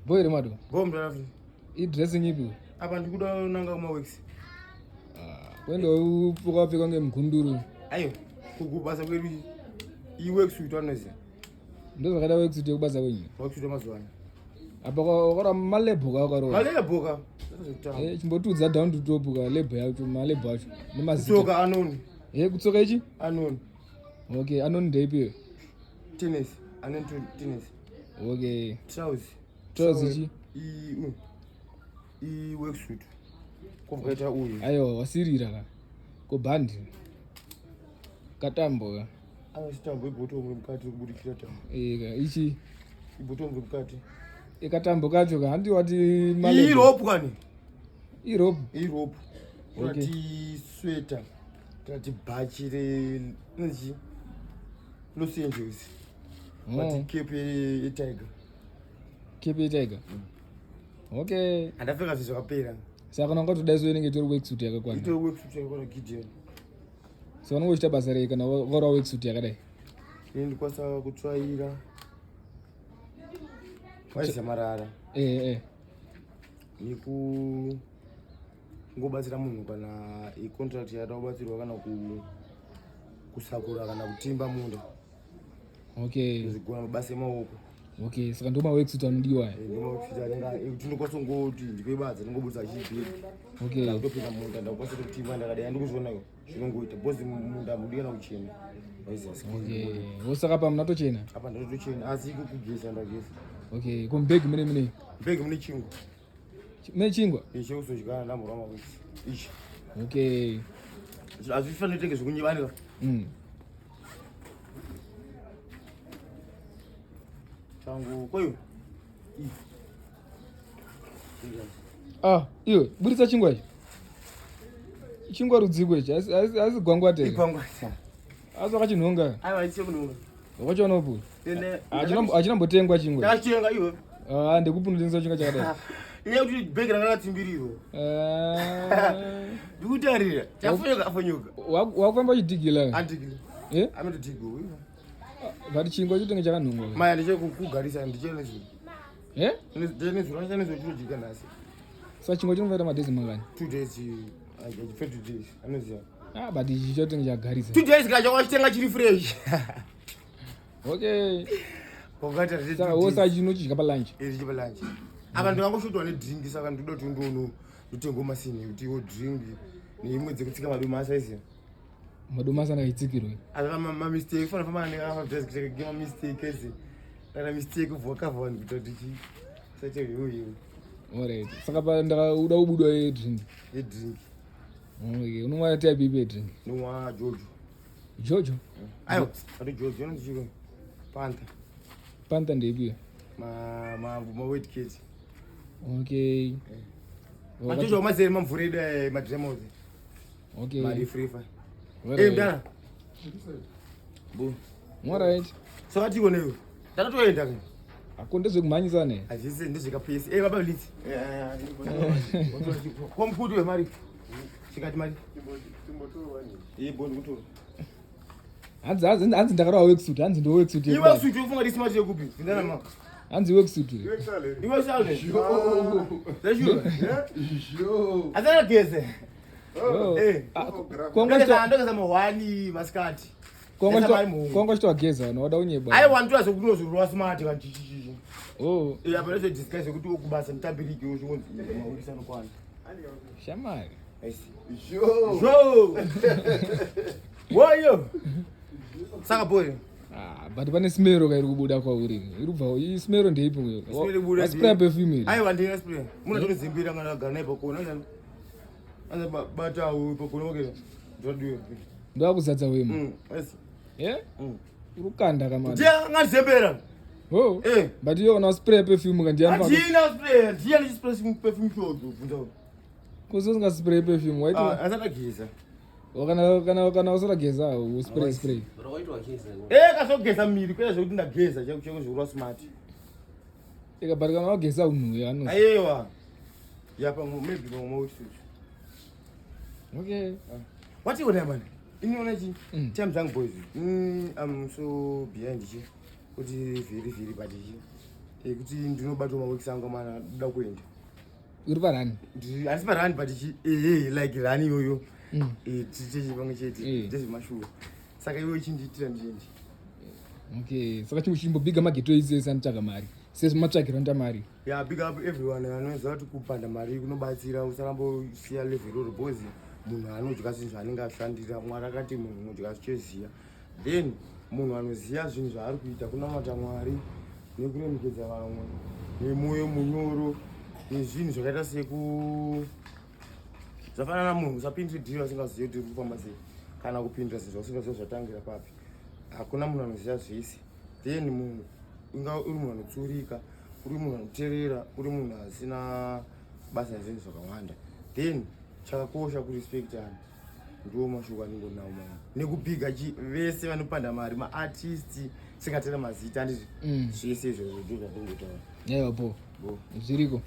Boy Mado. Bomb draft. Dressing ipi? Apa ndikuda nanga kuma weeks. Kwendo ukapfeka ngemgunduru. Ayo, kugubasa kwedu iweeks utanoziya. Ndo zvakada wekusuit yekubasa kwenyu. Wakusuita mazuva ano. Apa kwakora malebho kakaro. Malebho. Chimbotudza down to top ka lebho yacho malebho acho. Nemazita. Kutsoka Arnold. Kutsoka ichi? Arnold. Okay, Arnold ndeipi? Tennis. Arnold tennis. Okay. Trousers ichi? I worksuit. Kokaita uyu. Ayo, wasirira ka. Ko band. Katambo ka. Sitambo ibhotombo mukati kubudikira tambo. Ichi ibhotombo mukati. Katambo kacho ka handi wati malebho. Irope kani? Irope. Okay. Sweater. Tati bhachi nchi Los Angeles. But cape Tyre. Cape Tyre. Okay. Andapfeka zvakapera. Saka ungatodai inenge tori worksuit yakakwana. Ito worksuit yakakwana Gideon. So unongochita basa rei kana wara worksuit yakadai. Ndikwanisa kutsvaira. Waisa marara. Niku ngobatsira munhu kana icontract yada kubatsirwa kana kusakura kana kutimba munda. Okay. Zigona mabasa emaoko. Okay, saka ndo worksuit anodiwa. Ndo worksuit anenga tindokwanisa ngoti ndikweibadza ndingobudza chibheki. Okay. Ndopinda munda ndakwanisa kutimba ndakadai ndikuzvionayo zvinongoita bozi munda mudikana kuchena. Okay. Wosaka pa mnatochena? Apa ndatochena asi kugeza ndageza. Okay, kumbegi mune. Begi mune chingwa. Mune chingwa? Ichi usojikana ndamura mawisi. Ichi. Okay. Azvifanira tenge zvokunyivanika. Changu kwayo. Iwe budisa chingwa ichi. Chingwa rudziko ichi asi gwangwate. Igwangwate. Asi wakachinhonga. Aiwa ichi kunhonga. Wakachiona upo? Achinambotengwa chingwa. Ndakatenga iwe. Ndekupundisa chinga chakadai. Iye kuti bhegi ranga ratsimbiriro. Ndikutarira. Chafonyoka afonyoka. Wakufamba uchidigila. Andigila. Amatodigwa. Vati chingwa chitenge chakanhongwa. Maya ndichekugarisa ndichene zvinhu. Ndine zvinhu chinojiga nhasi. Saka chingwa chinovaita madhezi mangani? 2 days. I 2 days. Anoziva. But ichi chotenge chagarisa. 2 days kacho wachitenga chiri fresh. Okay. Kokata saka wosa chinochidya palunch. Chidya palunch. Apa ndikangosvotwa nedrink saka ndoda kuti ndotenga masini kuti wo drink neimwe dzekutsika madomasi aisiya. Madomasi akaitsikirwe. Aka mistake fana fama neka just kuteka mistake ese. Kana mistake voka von kuti sache yoyo. Alright. Saka pa ndakauda kubudwa drink. Drink. Okay, unomwa type ipi drink? Nomwa Jojo. Jojo? Ayo, ati Jojo ndichiko. Panther ndeipi? Ma weight kids. Okay. Majojo mazeri mamvureda madremos. Okay. Mari free fire. Mdana. Bu. Alright. So ati koneyo. Takatoenda kana. Akondezwe kumhanyisa ne. Azvise ndezvikapesi. Baba liti. Komkudu wemari. Chikati mari. Timbotorwani. Bondi kutora. Hanzi ndakarawa worksuit, hanzi ndo worksuit. Iwe worksuit ufunga dismart yekupi? Ndana mama. Hanzi worksuit. Iwe salary. Yo. Azana geze. Kongosta mahwani maskati. Kongosta wageza wada unyeba. Ai wantu azokunozurwa smart kanchichichi. Apa lezo discuss ukuthi ukubasa mtambiriki uzonzi mawulisana kwana. Shamari. Yo. Woyo. Saka boy. But pane smero kairi kubuda kwauri. Irubva ismero ndeipi ngoyo. Spray perfume. Ai wandina spray. Muna tozimbira kana gana ipo kona kana. Ana bata upo kona okera. Ndodiwe. Ndakuzadza wema. Yes. Urukanda kamana. Ndiya ngazembera. But you kana spray perfume kandiamba. Ndina spray. Ndiya ni spray perfume chodzo bvunza. Kuzosinga spray perfume waiti. Asana geza. Kana usarageza uspray. Kasogeza miri kwela zvokuti ndageza cheko zvorwa smart. But kana wageza unhu yano. Aiwa. Yapa maybe no more switch. Okay. What you want man? Iniona chi? Time zangu boys. I'm so behind chi. Kuti viri badi chi. ekuti ndinobatwa mawekisi angu mana ndoda kuenda. Uri parani? Handisi parani but like rani iyoyo tichechi pamwe chete ndezvemashuwa. Saka iwe uchindiitira ndiende. Okay, saka chimbobhiga mageto ese anotsvaga mari. Sezvo matsvagirwa ndamari. Yeah, big up everyone anoziva kuti kupanda mari kunobatsira usarambosiya level roro because munhu anodya zvinhu zvaanenge ashandira. Mwari akati munhu unodya zvichiziya. Then munhu anoziya zvinhu zvaari kuita kunamata Mwari nekuremekedza vamwe nemwoyo munyoro nezvinhu zvakaita seku zvafanana munhu usapindira dhiri asingazivi kuti uri kufamba sei kana kupindira zvinhu zvausingazivi zvatangira papi. Hakuna munhu anoziva zvese. Then munhu unga uri munhu anotsurika, uri munhu anoteerera, uri munhu asina basa nezvinhu zvakawanda. Then chakakosha kurespektana. Ndiwo mashoko andingonawo mama. Nekubhiga vese vanopanda mari, maartisti, singatera mazita handiti zvese izvo ndizvo zvandingotaura. Yaiwa po. Zviriko.